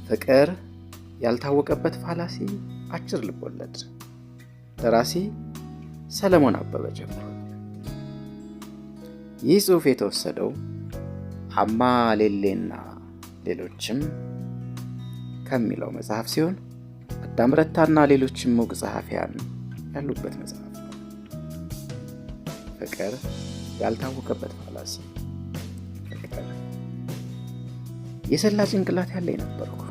ፍቅር ያልታወቀበት ፋላሲ አጭር ልቦለድ። ደራሲ ሰለሞን አበበ ጀምሮ። ይህ ጽሑፍ የተወሰደው አማ ሌሌና ሌሎችም ከሚለው መጽሐፍ ሲሆን አዳም ረታና ሌሎችም ሙግ ጸሐፊያን ያሉበት መጽሐፍ ነው። ፍቅር ያልታወቀበት ፋላሲ። ፍቅር የሰላ ጭንቅላት ያለኝ ነበርኩ።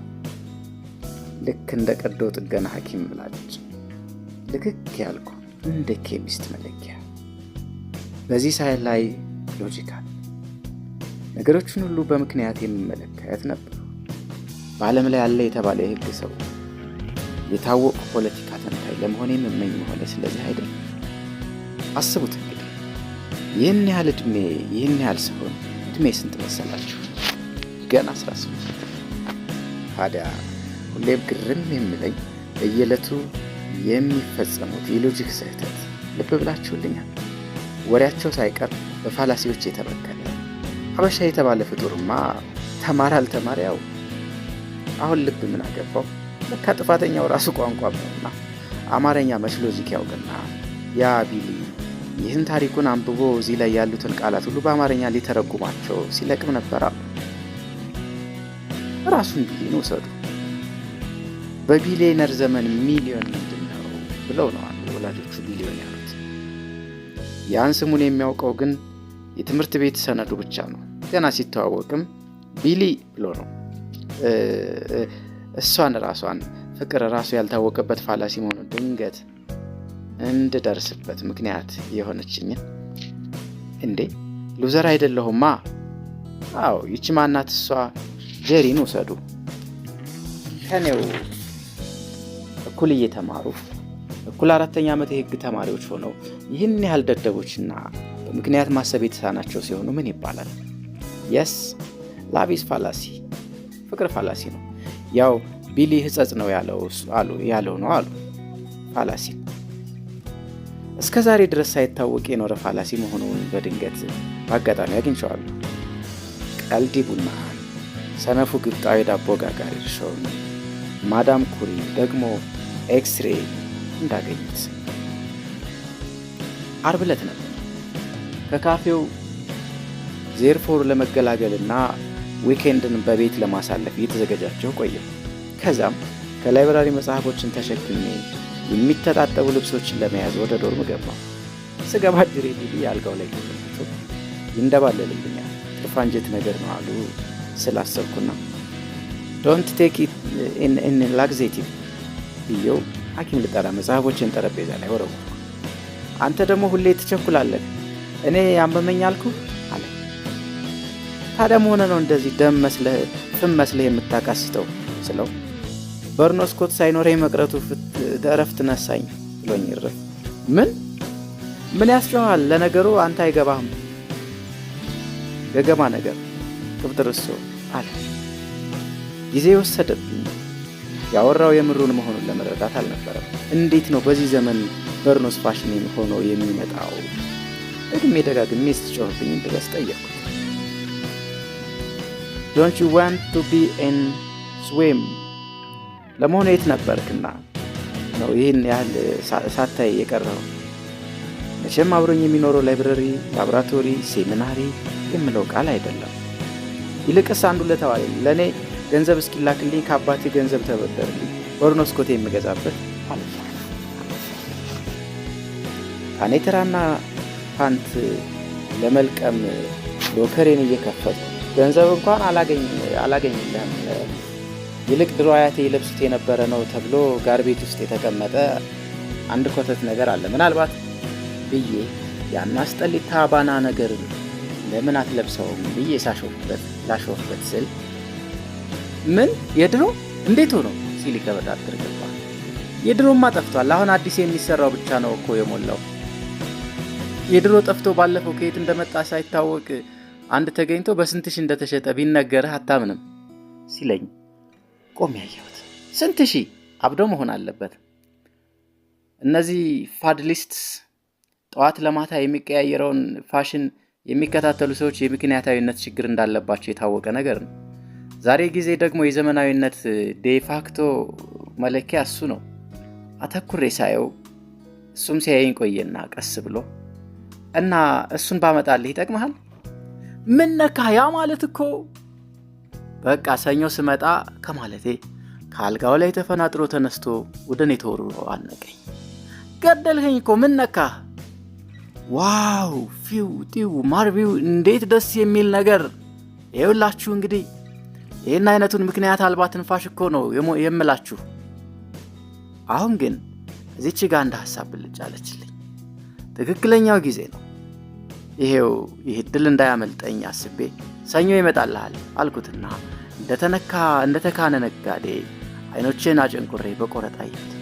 ልክ እንደ ቀዶ ጥገና ሐኪም ምላጭ ልክክ ያልኩ እንደ ኬሚስት መለኪያ። በዚህ ሳይል ላይ ሎጂካል ነገሮችን ሁሉ በምክንያት የሚመለከት ነበር። በዓለም ላይ ያለ የተባለ የሕግ ሰው የታወቀ ፖለቲካ ተንታኝ ለመሆን የምመኝ መሆኔ ስለዚህ አይደለም። አስቡት እንግዲህ ይህን ያህል ዕድሜ ይህን ያህል ሲሆን ዕድሜ ስንት መሰላችሁ? ገና 18። ታዲያ ሁሌም ግርም የሚለኝ በየዕለቱ የሚፈጸሙት የሎጂክ ስህተት ልብ ብላችሁልኛል። ወሬያቸው ሳይቀር በፋላሲዎች የተበከለ ሀበሻ የተባለ ፍጡርማ ተማረ አልተማረ ያው። አሁን ልብ ምን አገባው? ለካ ጥፋተኛው ራሱ ቋንቋ ነውና አማርኛ መች ሎጂክ ያውቅና ያ ቢሊ ይህን ታሪኩን አንብቦ እዚህ ላይ ያሉትን ቃላት ሁሉ በአማርኛ ሊተረጉማቸው ሲለቅም ነበር። ራሱን ቢሊን ውሰዱ። በቢሊዮነር ዘመን ሚሊዮን ምንድን ነው ብለው ነው ወላጆቹ ቢሊዮን ያሉት። ያን ስሙን የሚያውቀው ግን የትምህርት ቤት ሰነዱ ብቻ ነው። ገና ሲተዋወቅም ቢሊ ብሎ ነው። እሷን ራሷን ፍቅር ራሱ ያልታወቀበት ፋላሲ መሆኑን ድንገት እንድደርስበት ምክንያት የሆነችኝን እንዴ ሉዘር አይደለሁማ። አዎ ይቺ ማናት? እሷ ጄሪን ውሰዱ። ከኔው እኩል እየተማሩ እኩል 4ኛ ዓመት የሕግ ተማሪዎች ሆነው ይህን ያህል ደደቦችና በምክንያት ማሰብ የተሳናቸው ሲሆኑ ምን ይባላል? የስ ላቪስ ፋላሲ ፍቅር ፋላሲ ነው። ያው ቢሊ ሕጸጽ ነው ያለው ነው አሉ ፋላሲ። እስከ ዛሬ ድረስ ሳይታወቅ የኖረ ፋላሲ መሆኑን በድንገት በአጋጣሚ አግኝቼዋለሁ። ቀልዲ ቡና፣ ሰነፉ ግብጣዊ ዳቦ ጋጋሪ እርሾውን፣ ማዳም ኩሪ ደግሞ ኤክስሬ እንዳገኙት ዓርብ ዕለት ነበር። ከካፌው ዜርፎር ለመገላገልና ዊኬንድን በቤት ለማሳለፍ እየተዘጋጃቸው ቆየሁ። ከዛም ከላይብራሪ መጽሐፎችን ተሸክሜ የሚተጣጠቡ ልብሶችን ለመያዝ ወደ ዶርም ገባሁ። ስገባ ጅሬ ቢሊ አልጋው ላይ ተቀምጦ ይንደባለልልኛል። ጥፋንጀት ነገር ነው አሉ ስላሰብኩና ዶንት ቴክ ኢት ኢን ላክዜቲቭ ብዬው ሐኪም ልጠራ መጽሐፎችን ጠረጴዛ ላይ ወረወርኩ። አንተ ደግሞ ሁሌ ትቸኩላለህ፣ እኔ ያመመኝ አልኩህ አለ። ታዲያ ሆነ ነው እንደዚህ ደም መስለህ ፍም መስለህ የምታቃስተው ስለው በርኖስኮት ሳይኖረኝ መቅረቱ እረፍት ነሳኝ ብሎኝ ይረፍ። ምን ያስጨዋል? ለነገሩ አንተ አይገባህም ገገማ ነገር ቅብጥርሶ አለ። ጊዜ ወሰደብኝ። ያወራው የምሩን መሆኑን ለመረዳት አልነበረም። እንዴት ነው በዚህ ዘመን በርኖስ ፋሽን ሆኖ የሚመጣው? ደግሜ ደጋግሜ ስትጮህብኝ ድረስ ጠየቅኩት። ዶንት ዩ ዋንት ቱ ቢ ኢን ስዊም? ለመሆኑ የት ነበርክና ነው ይህን ያህል ሳታይ የቀረው? መቼም አብሮኝ የሚኖረው ላይብረሪ፣ ላቦራቶሪ፣ ሴሚናሪ የምለው ቃል አይደለም። ይልቅስ አንዱ ለተዋለ ለእኔ ገንዘብ እስኪላክልኝ ከአባቴ ገንዘብ ተበደርልኝ በርኖስኮት የምገዛበት አለ። ካኔትራና ፓንት ለመልቀም ሎከሬን እየከፈቱ ገንዘብ እንኳን አላገኝልህም። ይልቅ ድሮ አያቴ ይለብሱት የነበረ ነው ተብሎ ጋር ቤት ውስጥ የተቀመጠ አንድ ኮተት ነገር አለ ምናልባት ብዬ ያን አስጠሊታ ባና ነገር ለምን አትለብሰውም ብዬ ላሾፍበት ስል ምን የድሮ እንዴት ሆኖ ሲል ይከበዳድር ገባ። የድሮማ ጠፍቷል፣ አሁን አዲስ የሚሰራው ብቻ ነው እኮ የሞላው። የድሮ ጠፍቶ ባለፈው ከየት እንደመጣ ሳይታወቅ አንድ ተገኝቶ በስንት ሺህ እንደተሸጠ ቢነገርህ አታምንም ሲለኝ ቆም ያየሁት። ስንት ሺህ? አብዶ መሆን አለበት። እነዚህ ፋድሊስትስ ጠዋት ለማታ የሚቀያየረውን ፋሽን የሚከታተሉ ሰዎች የምክንያታዊነት ችግር እንዳለባቸው የታወቀ ነገር ነው። ዛሬ ጊዜ ደግሞ የዘመናዊነት ዴፋክቶ መለኪያ እሱ ነው። አተኩሬ ሳየው እሱም ሲያየኝ ቆየና ቀስ ብሎ እና እሱን ባመጣልህ ይጠቅምሃል? ምን ነካ? ያ ማለት እኮ በቃ ሰኞ ስመጣ ከማለቴ ከአልጋው ላይ ተፈናጥሮ ተነስቶ ወደ እኔ ተወርውሮ አነቀኝ። ገደልኸኝ እኮ ምን ነካ? ዋው ፊው ቲው ማርቢው እንዴት ደስ የሚል ነገር! ይኸውላችሁ እንግዲህ ይህን አይነቱን ምክንያት አልባ ትንፋሽ እኮ ነው የምላችሁ። አሁን ግን እዚች ጋር እንደ ሐሳብ ብልጭ አለችልኝ። ትክክለኛው ጊዜ ነው። ይሄው ይህ ድል እንዳያመልጠኝ አስቤ ሰኞ ይመጣልሃል አልኩትና እንደተካነ ነጋዴ አይኖቼን አጨንቁሬ በቆረጣ አየሁት።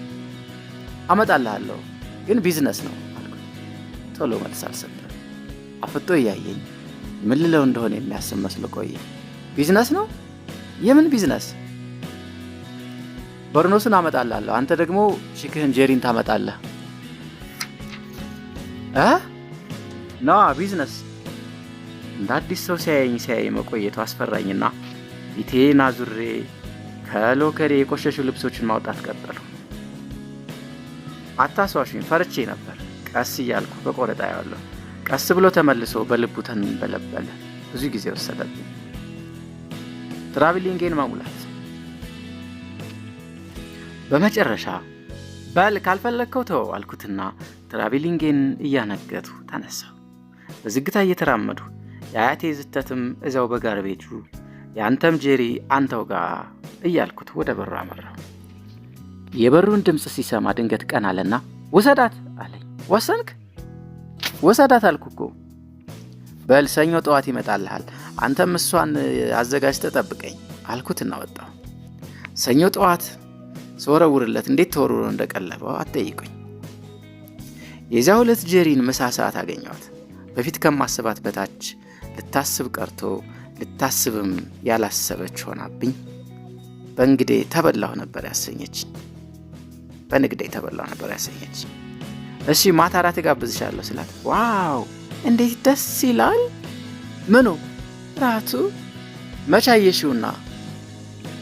አመጣልሃለሁ ግን ቢዝነስ ነው አልኩት። ቶሎ መልስ አልሰጠም። አፍጦ እያየኝ ምን ልለው እንደሆነ የሚያስብ መስሎ ቆየ። ቢዝነስ ነው? የምን ቢዝነስ? በርኖስን አመጣልሃለሁ፣ አንተ ደግሞ ቺክህን ጄሪን ታመጣለህ። ና ቢዝነስ። እንደ አዲስ ሰው ሲያየኝ መቆየቱ አስፈራኝና ፊቴን አዙሬ ከሎከሬ የቆሸሹ ልብሶችን ማውጣት ቀጠሉ። አታስዋሹኝ፣ ፈርቼ ነበር። ቀስ እያልኩ በቆረጣ ያለው ቀስ ብሎ ተመልሶ በልቡ ተንበለበለ። ብዙ ጊዜ ወሰደብኝ። ትራቭሊንጌን ማሙላት። በመጨረሻ በል ካልፈለግከው ተወው አልኩትና ትራቭሊንጌን እያነገቱ ተነሳሁ። በዝግታ እየተራመዱ የአያቴ ዝተትም እዛው በጋር ቤቱ ያንተም ጄሪ አንተው ጋር እያልኩት ወደ በሩ አመራሁ። የበሩን ድምጽ ሲሰማ ድንገት ቀና አለና ወሰዳት አለኝ። ወሰንክ? ወሰዳት አልኩኮ። በል ሰኞ ጠዋት ይመጣልሃል፣ አንተም እሷን አዘጋጅተህ ጠብቀኝ አልኩትና ወጣሁ። ሰኞ ጠዋት ስወረውርለት እንዴት ተወርውሮ እንደቀለበው አትጠይቁኝ። የዚያው ዕለት ጄሪን ምሳ ሰዓት አገኘኋት። በፊት ከማስባት በታች ልታስብ ቀርቶ ልታስብም ያላሰበች ሆናብኝ። በንግዴ ተበላሁ ነበር ያሰኘች። እሺ ማታ እራት ጋብዝሻለሁ ስላት ዋው እንዴት ደስ ይላል። ምኑ? ራቱ። መቼ አየሽውና?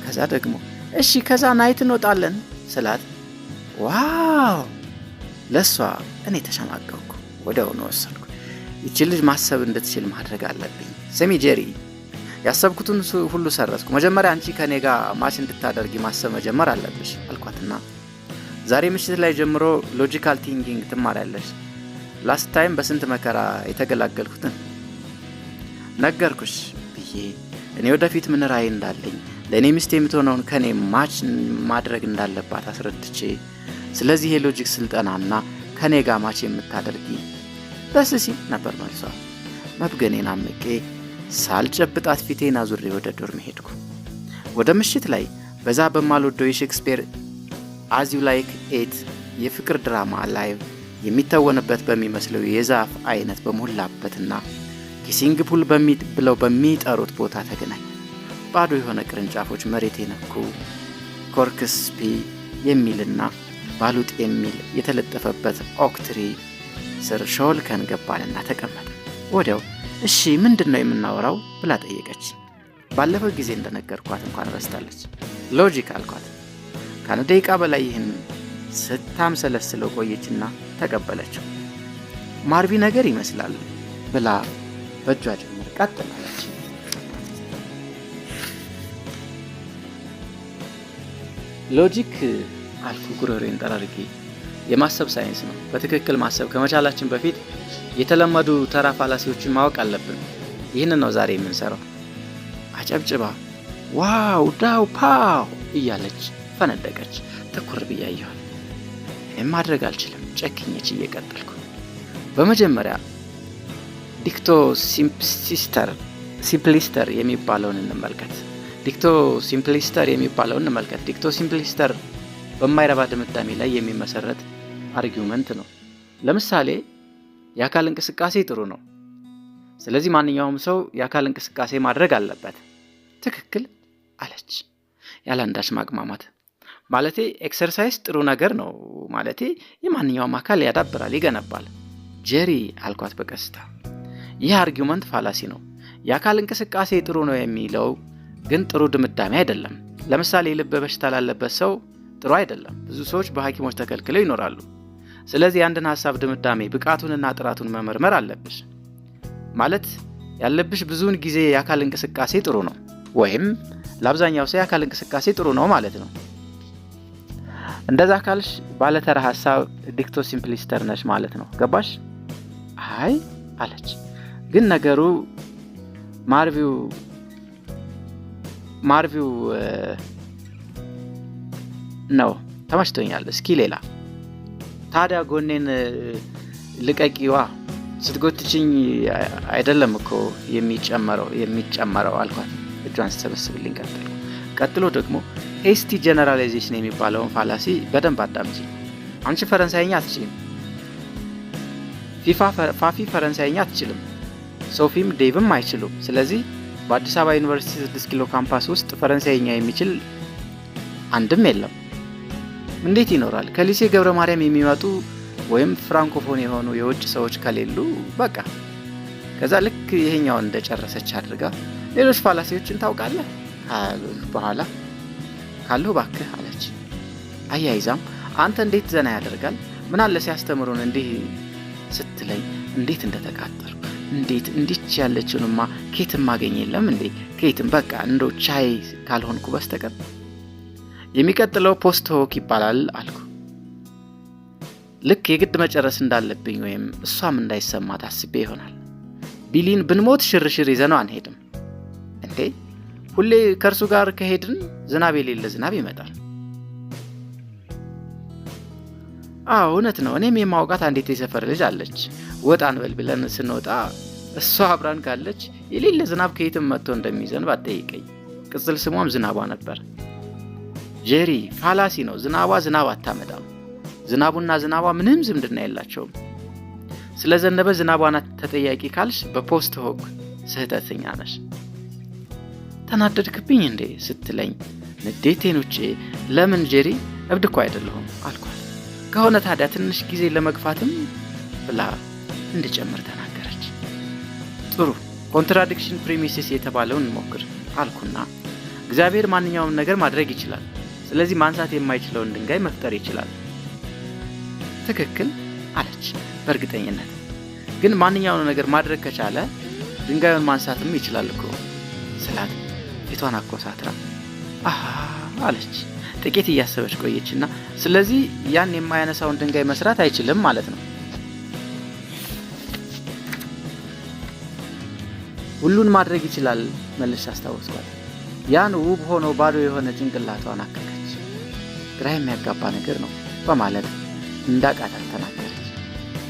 ከዛ ደግሞ እሺ ከዛ ናይት እንወጣለን ስላት ዋው። ለሷ እኔ ተሸማቀቅኩ። ወዲያውኑ ወሰንኩ። ይቺ ልጅ ማሰብ እንድትችል ማድረግ አለብኝ። ስሚ ጄሪ፣ ያሰብኩትን ሁሉ ሰረዝኩ። መጀመሪያ አንቺ ከኔ ጋር ማች እንድታደርጊ ማሰብ መጀመር አለብሽ አልኳትና ዛሬ ምሽት ላይ ጀምሮ ሎጂካል ቲንኪንግ ትማሪያለሽ። ላስት ታይም በስንት መከራ የተገላገልኩትን ነገርኩሽ ብዬ እኔ ወደፊት ምን ራዕይ እንዳለኝ ለእኔ ሚስት የምትሆነውን ከኔ ማች ማድረግ እንዳለባት አስረድቼ ስለዚህ የሎጂክ ስልጠናና ከኔ ጋር ማች የምታደርጊ ደስ ሲል ነበር መልሷ። መብገኔን አምቄ ሳልጨብጣት ፊቴን አዙሬ ወደ ዶርም ሄድኩ። ወደ ምሽት ላይ በዛ በማልወደው የሼክስፒር አዝ ዩ ላይክ ኢት የፍቅር ድራማ ላይቭ የሚተወንበት በሚመስለው የዛፍ አይነት በሞላበትና ኪሲንግ ፑል ብለው በሚጠሩት ቦታ ተገናኝ። ባዶ የሆነ ቅርንጫፎች መሬት የነኩ ኮርክስፒ የሚልና ባሉጥ የሚል የተለጠፈበት ኦክትሪ ስር ሾልከን ገባንና ተቀመጠ። ወዲያው እሺ ምንድነው የምናወራው ብላ ጠየቀች። ባለፈው ጊዜ እንደነገርኳት እንኳን ረስታለች። ሎጂክ አልኳት። ከአንድ ደቂቃ በላይ ይህን ስታምሰለስለው ቆየችና ተቀበለችው። ማርቪ ነገር ይመስላል ብላ በእጇ ጀምር ቀጥላለች። ሎጂክ አልኩ ጉሮሬን ጠራርጌ የማሰብ ሳይንስ ነው። በትክክል ማሰብ ከመቻላችን በፊት የተለመዱ ተራ ፋላሲዎችን ማወቅ አለብን። ይህንን ነው ዛሬ የምንሰራው። አጨብጭባ ዋው ዳው ፓው እያለች ፈነደቀች። ትኩር ብያየኋል። እኔም ማድረግ አልችልም። ጨክኘች እየቀጠልኩ በመጀመሪያ ዲክቶ ሲምፕሊስተር የሚባለውን እንመልከት። ዲክቶ ሲምፕሊስተር በማይረባ ድምዳሜ ላይ የሚመሰረት አርጊውመንት ነው። ለምሳሌ የአካል እንቅስቃሴ ጥሩ ነው፣ ስለዚህ ማንኛውም ሰው የአካል እንቅስቃሴ ማድረግ አለበት። ትክክል አለች ያላንዳች ማቅማማት። ማለቴ ኤክሰርሳይዝ ጥሩ ነገር ነው ማለቴ የማንኛውም አካል ያዳብራል፣ ይገነባል። ጄሪ አልኳት በቀስታ ይህ አርጊውመንት ፋላሲ ነው። የአካል እንቅስቃሴ ጥሩ ነው የሚለው ግን ጥሩ ድምዳሜ አይደለም። ለምሳሌ የልብ በሽታ ላለበት ሰው ጥሩ አይደለም። ብዙ ሰዎች በሐኪሞች ተከልክለው ይኖራሉ። ስለዚህ አንድን ሐሳብ ድምዳሜ ብቃቱንና ጥራቱን መመርመር አለብሽ። ማለት ያለብሽ ብዙውን ጊዜ የአካል እንቅስቃሴ ጥሩ ነው ወይም ለአብዛኛው ሰው የአካል እንቅስቃሴ ጥሩ ነው ማለት ነው። እንደዛ ካልሽ ባለተራ ሐሳብ ዲክቶ ሲምፕሊስተር ነሽ ማለት ነው። ገባሽ? አይ አለች። ግን ነገሩ ማርቪው ነው። ተመችቶኛል። እስኪ ሌላ። ታዲያ ጎኔን ልቀቂዋ፣ ስትጎትችኝ አይደለም እኮ የሚጨመረው አልኳት። እጇን ስትሰበስብልኝ ቀጥሎ ደግሞ ሄስቲ ጀነራላይዜሽን የሚባለውን ፋላሲ በደንብ አዳምጪ። አንቺ ፈረንሳይኛ አትችልም፣ ፋፊ ፈረንሳይኛ አትችልም፣ ሶፊም ዴቭም አይችሉም። ስለዚህ በአዲስ አበባ ዩኒቨርሲቲ 6 ኪሎ ካምፓስ ውስጥ ፈረንሳይኛ የሚችል አንድም የለም። እንዴት ይኖራል? ከሊሴ ገብረ ማርያም የሚመጡ ወይም ፍራንኮፎን የሆኑ የውጭ ሰዎች ከሌሉ በቃ። ከዛ ልክ ይሄኛውን እንደጨረሰች አድርጋ ሌሎች ፋላሲዎችን ታውቃለህ በኋላ ካለው ባክህ አለች። አያይዛም አንተ እንዴት ዘና ያደርጋል፣ ምን አለ ሲያስተምሩን እንዲህ ስትለኝ እንዴት እንደተቃጠልኩ። እንዴት እንዲች ያለችውንማ ኬትም ማገኝ የለም እንዴ? ኬትም በቃ እንደው ቻይ ካልሆንኩ በስተቀር። የሚቀጥለው ፖስት ሆክ ይባላል አልኩ። ልክ የግድ መጨረስ እንዳለብኝ ወይም እሷም እንዳይሰማት አስቤ ይሆናል። ቢሊን ብንሞት ሽርሽር ይዘነው አንሄድም እንዴ? ሁሌ ከእርሱ ጋር ከሄድን ዝናብ የሌለ ዝናብ ይመጣል። አዎ እውነት ነው። እኔም የማውቃት አንዲት የሰፈር ልጅ አለች። ወጣ እንበል ብለን ስንወጣ እሷ አብራን ካለች የሌለ ዝናብ ከየትም መጥቶ እንደሚዘንብ አትጠይቀኝ። ቅጽል ስሟም ዝናቧ ነበር። ጄሪ ፋላሲ ነው። ዝናብ አታመጣም። ዝናቡና ዝናቧ ምንም ዝምድና የላቸውም። ስለዘነበ ዝናቧን ተጠያቂ ካልሽ በፖስት ሆክ ስህተተኛ ነሽ። ተናደድክብኝ እንዴ ስትለኝ ንዴቴን ውጪ ለምን ጄሪ እብድ እኮ አይደለሁም አልኳት። ከሆነ ታዲያ ትንሽ ጊዜ ለመግፋትም ብላ እንድጨምር ተናገረች። ጥሩ ኮንትራዲክሽን ፕሪሚሲስ የተባለውን እንሞክር አልኩና እግዚአብሔር ማንኛውም ነገር ማድረግ ይችላል። ስለዚህ ማንሳት የማይችለውን ድንጋይ መፍጠር ይችላል። ትክክል አለች በእርግጠኝነት። ግን ማንኛውም ነገር ማድረግ ከቻለ ድንጋዩን ማንሳትም ይችላል እኮ ስላት ፊቷን አኮሳትራ አሃ አለች። ጥቂት እያሰበች ቆየችና ስለዚህ ያን የማያነሳውን ድንጋይ መስራት አይችልም ማለት ነው። ሁሉን ማድረግ ይችላል መልሽ አስታወስኳት። ያን ውብ ሆኖ ባዶ የሆነ ጭንቅላቷን አከከች። ግራ የሚያጋባ ነገር ነው በማለት እንዳቃታት ተናገረች።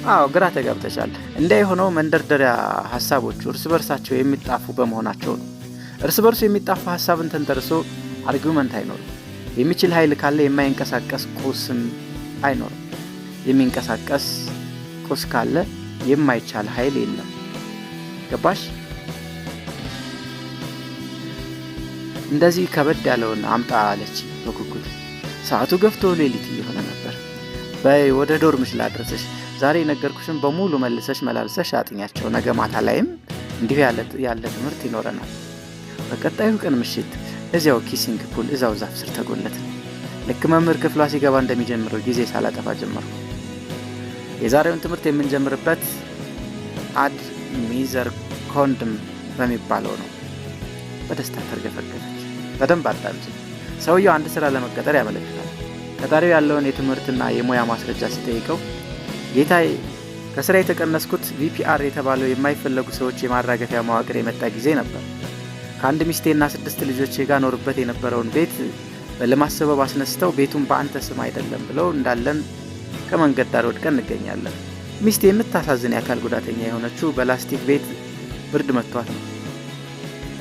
አዎ ግራ ተጋብተሻል። እንዳይሆነው መንደርደሪያ ሐሳቦቹ እርስ በርሳቸው የሚጣፉ በመሆናቸው ነው። እርስ በርሱ የሚጣፋ ሐሳብን ተንተርሶ አርጊውመንት አይኖርም። የሚችል ኃይል ካለ የማይንቀሳቀስ ቁስም አይኖርም። የሚንቀሳቀስ ቁስ ካለ የማይቻል ኃይል የለም። ገባሽ? እንደዚህ ከበድ ያለውን አምጣ አለች በጉጉት። ሰዓቱ ገፍቶ ሌሊት እየሆነ ነበር። በይ ወደ ዶርምሽ ላድርስሽ። ዛሬ ነገርኩሽን በሙሉ መልሰሽ መላልሰሽ አጥኛቸው። ነገ ማታ ላይም እንዲሁ ያለ ትምህርት ይኖረናል። በቀጣዩ ቀን ምሽት እዚያው ኪሲንግ ፑል እዛው ዛፍ ስር ተጎለት። ልክ መምህር ክፍሏ ሲገባ እንደሚጀምረው ጊዜ ሳላጠፋ ጀመርኩ። የዛሬውን ትምህርት የምንጀምርበት አድ ሚዘር ኮንድም በሚባለው ነው። በደስታ ተርገፈገፈች። በደንብ አዳምጪ። ሰውየው አንድ ስራ ለመቀጠር ያመለክታል። ቀጣሪው ያለውን የትምህርትና የሙያ ማስረጃ ሲጠይቀው ጌታዬ ከስራ የተቀነስኩት ቪፒአር የተባለው የማይፈለጉ ሰዎች የማራገፊያ መዋቅር የመጣ ጊዜ ነበር። ከአንድ ሚስቴና 6 ልጆቼ ጋር ኖርበት የነበረውን ቤት በልማት ሰበብ አስነስተው ቤቱን በአንተ ስም አይደለም ብለው እንዳለን ከመንገድ ዳር ወድቀን እንገኛለን። ሚስቴ የምታሳዝን የአካል ጉዳተኛ የሆነችው በላስቲክ ቤት ብርድ መጥቷት ነው።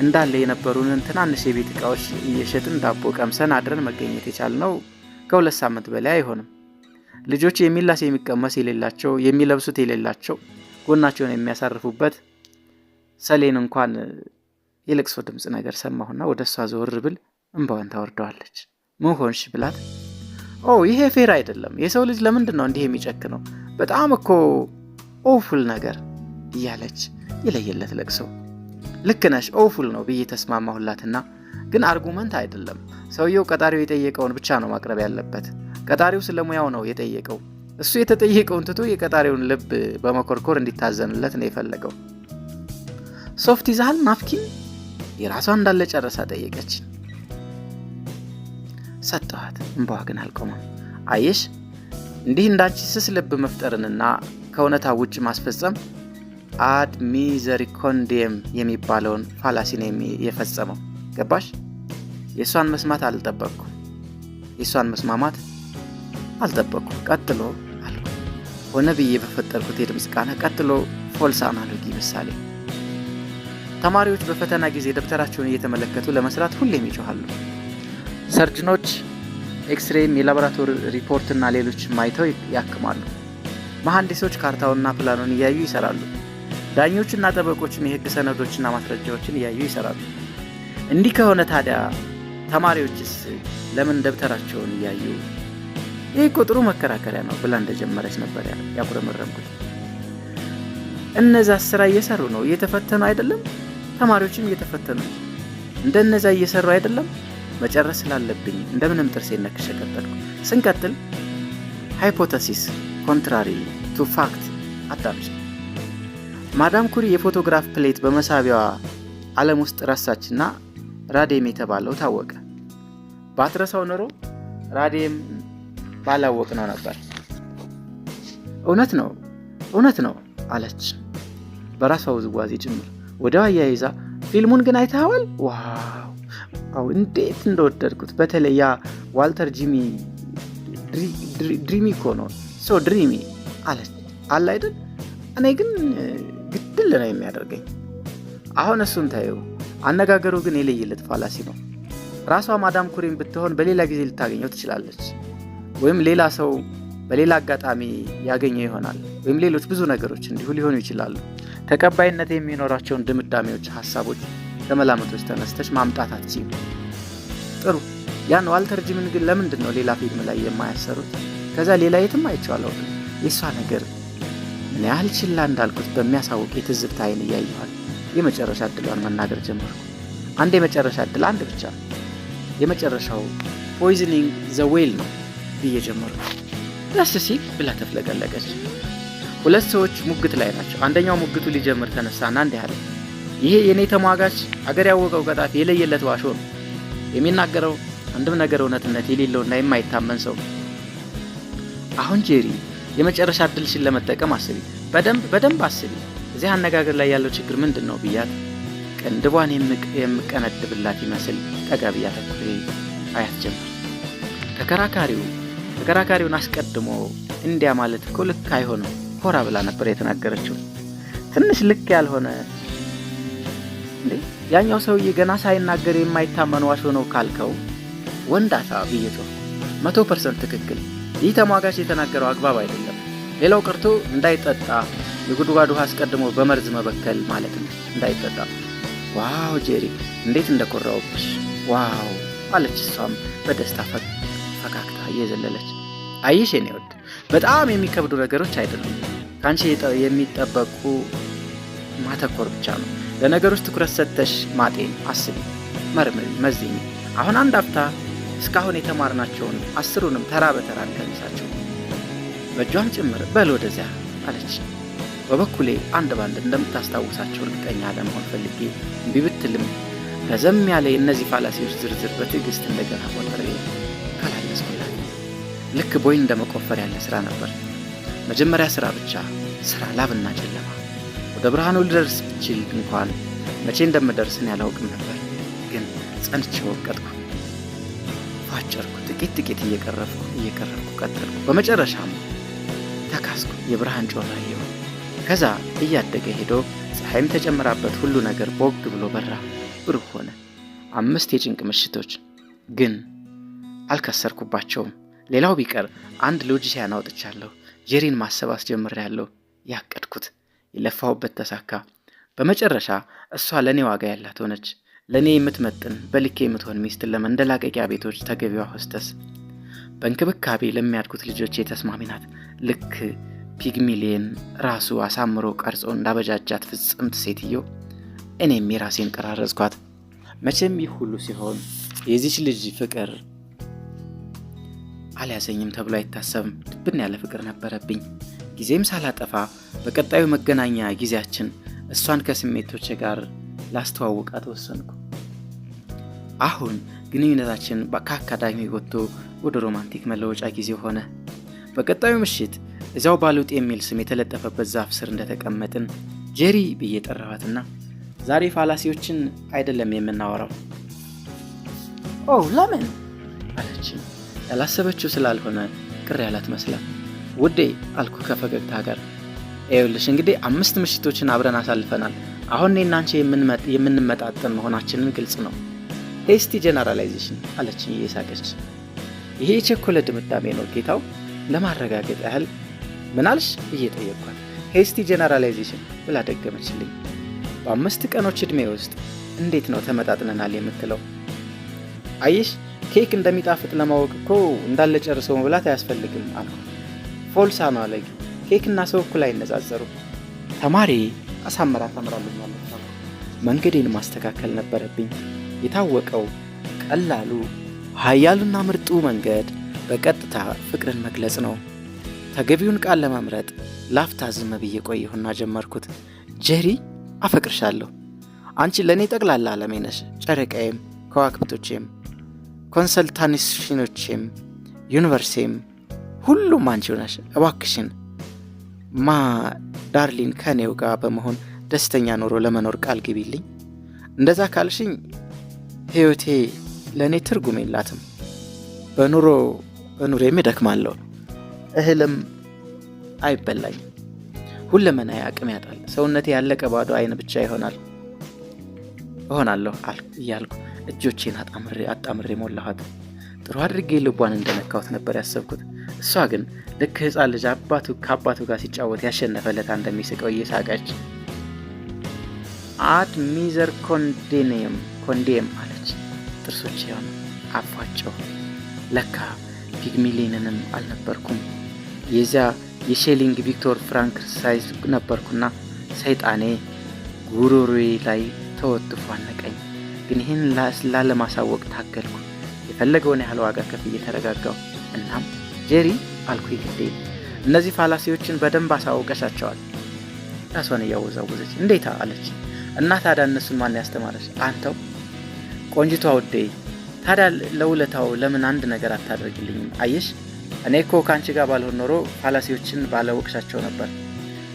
እንዳለ የነበሩንን ትናንሽ የቤት ዕቃዎች እየሸጥን ዳቦ ቀምሰን አድረን መገኘት የቻልነው ከ2 ሳምንት በላይ አይሆንም። ልጆች የሚላስ የሚቀመስ የሌላቸው፣ የሚለብሱት የሌላቸው፣ ጎናቸውን የሚያሳርፉበት ሰሌን እንኳን የለቅሶ ድምጽ ነገር ሰማሁና ወደሷ ዘወር ብል እንባዋን ታወርደዋለች። ምን ሆንሽ ብላት ይሄ ፌር አይደለም። የሰው ልጅ ለምንድነው እንዲህ የሚጨክነው? በጣም እኮ ኦፉል ነገር እያለች የለየለት ለቅሶ። ልክ ነሽ ኦፉል ነው ብዬ ተስማማሁላትና ግን አርጉመንት አይደለም። ሰውየው ቀጣሪው የጠየቀውን ብቻ ነው ማቅረብ ያለበት። ቀጣሪው ስለሙያው ነው የጠየቀው። እሱ የተጠየቀውን ትቶ የቀጣሪውን ልብ በመኮርኮር እንዲታዘንለት ነው የፈለገው። ሶፍት ይዛል ናፍኪን የራሷን እንዳለ ጨረሳ ጠየቀች። ሰጠኋት። እንባዋ ግን አልቆመም። አየሽ እንዲህ እንዳንቺ ስስ ልብ መፍጠርንና ከእውነታ ውጭ ማስፈጸም አድ ሚዘሪኮንዲየም የሚባለውን ፋላሲ ነው የፈጸመው። ገባሽ? የእሷን መስማት አልጠበቅኩም። የእሷን መስማማት አልጠበቅኩም። ቀጥሎ አልኩ ሆነ ብዬ በፈጠርኩት የድምፅ ቃና ቀጥሎ ፎልስ አናሎጂ ምሳሌ። ተማሪዎች በፈተና ጊዜ ደብተራቸውን እየተመለከቱ ለመስራት ሁሌም ይጮሃሉ። ሰርጅኖች ኤክስሬም የላቦራቶሪ ሪፖርትና ሌሎች ማይተው ያክማሉ። መሐንዲሶች ካርታውንና ፕላኑን እያዩ ይሰራሉ። ዳኞችና ጠበቆችም የህግ ሰነዶችና ማስረጃዎችን እያዩ ይሰራሉ። እንዲህ ከሆነ ታዲያ ተማሪዎችስ ለምን ደብተራቸውን እያዩ? ይህ እኮ ጥሩ መከራከሪያ ነው ብላ እንደጀመረች ነበር ያቁረመረምኩት። እነዛ ስራ እየሰሩ ነው፣ እየተፈተኑ አይደለም? ተማሪዎችም እየተፈተኑ እንደነዛ እየሰሩ አይደለም? መጨረስ ስላለብኝ እንደምንም ጥርሴን ነክሼ ቀጠልኩ። ስንቀጥል ሃይፖቴሲስ ኮንትራሪ ቱ ፋክት አዳምጪ። ማዳም ኩሪ የፎቶግራፍ ፕሌት በመሳቢያዋ ዓለም ውስጥ ረሳችና ራዲየም የተባለው ታወቀ። ባትረሳው ኖሮ ራዲየም ባላወቅ ነው ነበር። እውነት ነው አለች በራሷ ውዝዋዜ ጭምር። ወዲያው አያይዛ ፊልሙን ግን አይተኸዋል? ዋው እንዴት እንደወደድኩት። በተለይ ያ ዋልተር ጂሚ ድሪሚ እኮ ነው ሶ ድሪሚ አለች። አለ አይደል? እኔ ግን ግድል ነው የሚያደርገኝ። አሁን እሱን ታየው። አነጋገሩ ግን የለየለት ፋላሲ ነው። ራሷ ማዳም ኩሪን ብትሆን በሌላ ጊዜ ልታገኘው ትችላለች፣ ወይም ሌላ ሰው በሌላ አጋጣሚ ያገኘው ይሆናል፣ ወይም ሌሎች ብዙ ነገሮች እንዲሁ ሊሆኑ ይችላሉ። ተቀባይነት የሚኖራቸውን ድምዳሜዎች፣ ሐሳቦች፣ ከመላምቶች ተነስተሽ ማምጣት አትችይም። ጥሩ ያን ዋልተር ጂምን ግን ለምንድን ነው ሌላ ፊልም ላይ የማያሰሩት? ከዛ ሌላ የትም አይቼዋለሁ። የእሷ ነገር ምን ያህል ችላ እንዳልኩት በሚያሳውቅ የትዝብት አይን እያየኋል። የመጨረሻ ዕድሏን መናገር ጀመርኩ። አንድ የመጨረሻ ዕድል፣ አንድ ብቻ። የመጨረሻው ፖይዝኒንግ ዘ ዌል ነው ብዬ ጀመርኩ። ደስ ሲል ብላ ተፍለቀለቀች። ሁለት ሰዎች ሙግት ላይ ናቸው። አንደኛው ሙግቱ ሊጀምር ተነሳና እንዲህ አለ። ይሄ የኔ ተሟጋች አገር ያወቀው ቀጣፊ የለየለት ዋሾ ነው። የሚናገረው አንድም ነገር እውነትነት የሌለውና የማይታመን ሰው። አሁን ጄሪ የመጨረሻ ዕድልሽን ለመጠቀም አስቢ፣ በደንብ አስቢ። እዚህ አነጋገር ላይ ያለው ችግር ምንድን ነው ብያት ቅንድቧን የምቀነድብላት ይመስል ጠጋ ብያት አያት ጀመር። ተከራካሪውን አስቀድሞ እንዲያ ማለት እኮ ልክ አይሆንም ኮራ ብላ ነበር የተናገረችው። ትንሽ ልክ ያልሆነ ያኛው ሰውዬ ገና ሳይናገር የማይታመን ዋሾ ነው ካልከው ወንዳታ ብዬ ጮህ። 100% ትክክል። ይህ ተሟጋች የተናገረው አግባብ አይደለም። ሌላው ቀርቶ እንዳይጠጣ የጉድጓድ ውሃ አስቀድሞ በመርዝ መበከል ማለት ነው። እንዳይጠጣ። ዋው ጄሪ እንዴት እንደኮራውብሽ ዋው አለች። እሷም በደስታ ፈካክታ እየዘለለች። አይሽ የኔ ወድ በጣም የሚከብዱ ነገሮች አይደሉም። ካንቺ የሚጠበቁ ማተኮር ብቻ ነው። ለነገሮች ትኩረት ሰጥተሽ ማጤን፣ አስቢ፣ መርምሪ፣ መዝኝ። አሁን አንድ አፍታ እስካሁን የተማርናቸውን 10ሩንም ተራ በተራ እንከልሳቸው። በእጇም ጭምር በል ወደዚያ አለች። በበኩሌ አንድ ባንድ እንደምታስታውሳቸው እርግጠኛ ለመሆን ፈልጌ እምቢ ብትልም ረዘም ያለ የእነዚህ ፋላሲዎች ዝርዝር በትዕግስት እንደገና ቆጠሬ ከላለስኩላት። ልክ ቦይ እንደመቆፈር ያለ ስራ ነበር። መጀመሪያ ስራ ብቻ፣ ስራ ላብና ጨለማ። ወደ ብርሃኑ ልደርስ ብችል እንኳን መቼ እንደምደርስን ያላውቅም ነበር። ግን ጸንቼ ወቀጥኩ፣ ፋጨርኩ። ጥቂት እየቀረብኩ ቀጠልኩ። በመጨረሻም ተካስኩ። የብርሃን ጮራ ይሆን። ከዛ እያደገ ሄዶ ፀሐይም ተጨምራበት ሁሉ ነገር ቦግ ብሎ በራ፣ ብሩህ ሆነ። 5 የጭንቅ ምሽቶች ግን አልከሰርኩባቸውም። ሌላው ቢቀር አንድ ሎጂሲያን አውጥቻለሁ። ጄሪን ማሰብ አስጀምሬያለሁ። ያቀድኩት የለፋሁበት ተሳካ። በመጨረሻ እሷ ለኔ ዋጋ ያላት ሆነች። ለኔ የምትመጥን በልኬ የምትሆን ሚስትን ለመንደላቀቂያ ቤቶች ተገቢዋ ሆስተስ፣ በእንክብካቤ ለሚያድጉት ልጆች የተስማሚ ናት። ልክ ፒግሚሊየን ራሱ አሳምሮ ቀርጾ እንዳበጃጃት ፍጽምት ሴትዮ እኔም የራሴን ቀራረጽኳት። መቼም ይህ ሁሉ ሲሆን የዚች ልጅ ፍቅር አልያዘኝም ተብሎ አይታሰብም። ድብን ያለ ፍቅር ነበረብኝ። ጊዜም ሳላጠፋ በቀጣዩ መገናኛ ጊዜያችን እሷን ከስሜቶቼ ጋር ላስተዋውቃት ወሰንኩ። አሁን ግንኙነታችን ከአካዳሚ ወጥቶ ወደ ሮማንቲክ መለወጫ ጊዜ ሆነ። በቀጣዩ ምሽት እዚያው ባሉጥ የሚል ስም የተለጠፈበት ዛፍ ስር እንደተቀመጥን ጄሪ ብዬ ጠራኋትና ዛሬ ፋላሲዎችን አይደለም የምናወራው። ለምን አለችኝ። ያላሰበችው ስላልሆነ ቅር ያላት መስላ። ውዴ አልኩ ከፈገግታ ጋር። ይኸውልሽ እንግዲህ 5 ምሽቶችን አብረን አሳልፈናል። አሁን እኔና አንቺ የምንመጣጠን መሆናችንን ግልጽ ነው። ሄስቲ ጀነራላይዜሽን አለችኝ እየሳቀች። ይሄ የቸኮለ ድምዳሜ ነው ጌታው? ለማረጋገጥ ያህል ምን አልሽ ብዬ ጠየቅኳት። ሄስቲ ጀነራላይዜሽን ብላ ደገመችልኝ። በ5 ቀኖች ዕድሜ ውስጥ እንዴት ነው ተመጣጥነናል የምትለው? አይሽ ኬክ እንደሚጣፍጥ ለማወቅ እኮ እንዳለ ጨርሶ መብላት አያስፈልግም አልኩ። ፎልሳ ነው አለጊ። ኬክና ሰው እኩል አይነጻጸሩም። ተማሪ አሳምራ ታምራለኛለች። መንገዴን ማስተካከል ነበረብኝ። የታወቀው ቀላሉ ኃያሉና ምርጡ መንገድ በቀጥታ ፍቅርን መግለጽ ነው። ተገቢውን ቃል ለመምረጥ ላፍታ ዝም ብዬ ቆየሁና ጀመርኩት። ጄሪ አፈቅርሻለሁ። አንቺ ለእኔ ጠቅላላ ዓለሜ ነሽ። ጨረቃዬም፣ ከዋክብቶቼም፣ ኮንሰልታኒሽኖቼም፣ ዩኒቨርሴም ሁሉም አንቺው ነሽ። እባክሽን ዳርሊን ከኔው ጋር በመሆን ደስተኛ ኑሮ ለመኖር ቃል ግቢልኝ። እንደዛ ካልሽኝ ሕይወቴ ለእኔ ትርጉም የላትም። በኑሬም እደክማለሁ። እህልም አይበላኝ። ሁለመናዬ አቅም ያጣል። ሰውነቴ ያለቀ ባዶ አይን ብቻ እሆናለሁ እያልኩ እጆቼን አጣምሬ ሞላኋት። ጥሩ አድርጌ ልቧን እንደነካሁት ነበር ያሰብኩት። እሷ ግን ልክ ሕፃን ልጅ ከአባቱ ጋር ሲጫወት ያሸነፈለታ እንደሚስቀው እየሳቀች አድ ሚዘር ኮንዴም አለች። ጥርሶቼ ሆነ አፏቸው። ለካ ፒግሚሊንንም አልነበርኩም። የዚያ የሼሊንግ ቪክቶር ፍራንክ ሳይዝ ነበርኩና ሰይጣኔ ጉሮሮዬ ላይ ተወጥፎ አነቀኝ። ግን ይህን ላለማሳወቅ ታገልኩ። የፈለገውን ያህል ዋጋ ከፍዬ ተረጋጋሁ። እናም ጄሪ አልኩኝ ግዴ እነዚህ ፋላሲዎችን በደንብ አሳውቀሻቸዋል። ራሷን እያወዛወዘች እንዴታ አለች። እና ታዲያ እነሱን ማን ያስተማረች? አንተው ቆንጅቷ ውዴ። ታዲያ ለውለታው ለምን አንድ ነገር አታደርግልኝም? አየሽ እኔ እኮ ከአንቺ ጋር ባልሆን ኖሮ ፋላሲዎችን ባለወቅሻቸው ነበር።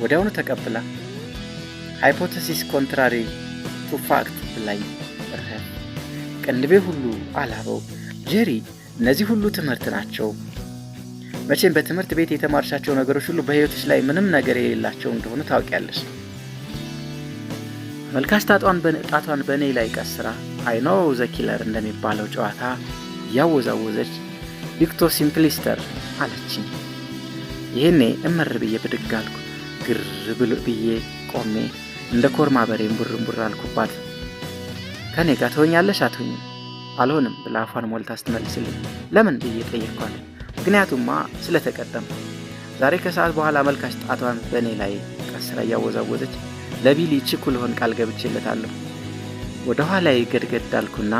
ወዲያውኑ ተቀብላ ሃይፖቴሲስ ኮንትራሪ ቱ ፋክት ብላኝ ቅንድቤ ሁሉ አላበው። ጄሪ እነዚህ ሁሉ ትምህርት ናቸው። መቼም በትምህርት ቤት የተማርሻቸው ነገሮች ሁሉ በሕይወትሽ ላይ ምንም ነገር የሌላቸው እንደሆኑ ታውቂያለሽ። መልካሽ ጣቷን በእኔ ላይ ቀስራ አይኖ ዘኪለር እንደሚባለው ጨዋታ ያወዛወዘች ዲክቶ ሲምፕሊስተር አለችኝ። ይህኔ እመር ብዬ ብድግ አልኩ። ግር ብዬ ቆሜ እንደ ኮርማ በሬም ቡርንቡር አልኩባት። ከኔ ጋር ትሆኛለሽ አትሆኝም? አልሆንም ብላ አፏን ሞልታ ስትመልስልኝ ለምን ብዬ ጠየቅኳት። ምክንያቱማ ስለተቀጠም ዛሬ ከሰዓት በኋላ መልካሽ ጣቷን በእኔ ላይ ቀስራ እያወዛወዘች ለቢሊ ችኩል ሆን ቃል ገብቼለታለሁ። ወደ ኋላዬ ገድገድ አልኩና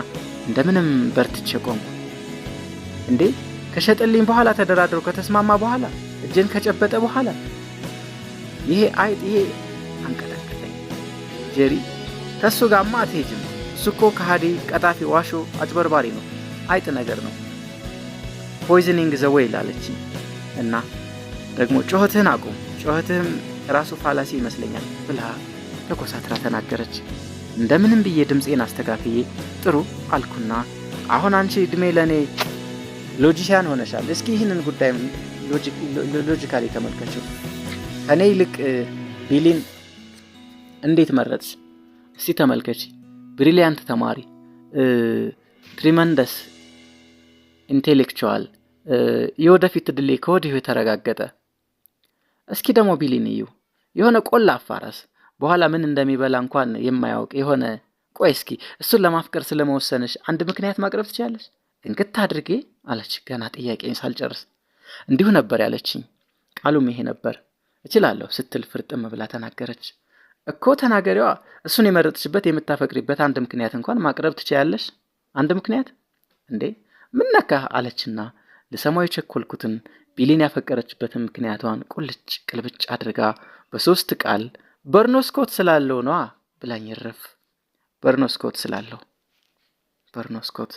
እንደምንም በርትቼ ቆምኩ። እንዴ ከሸጠልኝ በኋላ ተደራድሮ ከተስማማ በኋላ እጄን ከጨበጠ በኋላ ይሄ አንቀጠቀጠኝ። ጄሪ ከሱ ጋርማ አትሄጂም። እሱ እኮ ከሃዲ፣ ቀጣፊ፣ ዋሾ፣ አጭበርባሪ ነው። አይጥ ነገር ነው። ፖይዝኒንግ ዘ ዌይ አለችኝ እና ደግሞ ጮህትህን አቁም፣ ጮህትህም ራሱ ፋላሲ ይመስለኛል ብላ ተኮሳትራ ተናገረች። እንደምንም ብዬ ድምፄን አስተካክዬ ጥሩ አልኩና አሁን አንቺ እድሜ ለእኔ ሎጂሻን ሆነሻል። እስኪ ይህንን ጉዳይ ሎጂካሊ ተመልከችው። ከኔ ይልቅ ቢሊን እንዴት መረጥሽ? እስቲ ተመልከች። ብሪሊያንት ተማሪ፣ ትሪመንደስ ኢንቴሌክቹዋል፣ የወደፊት ድሌ ከወዲሁ የተረጋገጠ። እስኪ ደግሞ ቢሊን እዩ። የሆነ ቆላ አፋራስ በኋላ ምን እንደሚበላ እንኳን የማያውቅ የሆነ። ቆይ እስኪ እሱን ለማፍቀር ስለመወሰንሽ አንድ ምክንያት ማቅረብ ትችላለሽ? እንክት አድርጌ አለች ገና ጥያቄን ሳልጨርስ። እንዲሁ ነበር ያለችኝ። ቃሉም ይሄ ነበር። እችላለሁ ስትል ፍርጥም ብላ ተናገረች። እኮ ተናገሪዋ። እሱን የመረጥሽበት የምታፈቅሪበት አንድ ምክንያት እንኳን ማቅረብ ትችያለሽ። አንድ ምክንያት እንዴ? ምን ነካህ አለችና ልሰማው የቸኮልኩትን ቢሊን ያፈቀረችበትን ምክንያቷን ቁልጭ ቅልብጭ አድርጋ በ3 ቃል በርኖስኮት ስላለው ነዋ ብላኝ ረፍ። በርኖስኮት ስላለው። በርኖስኮት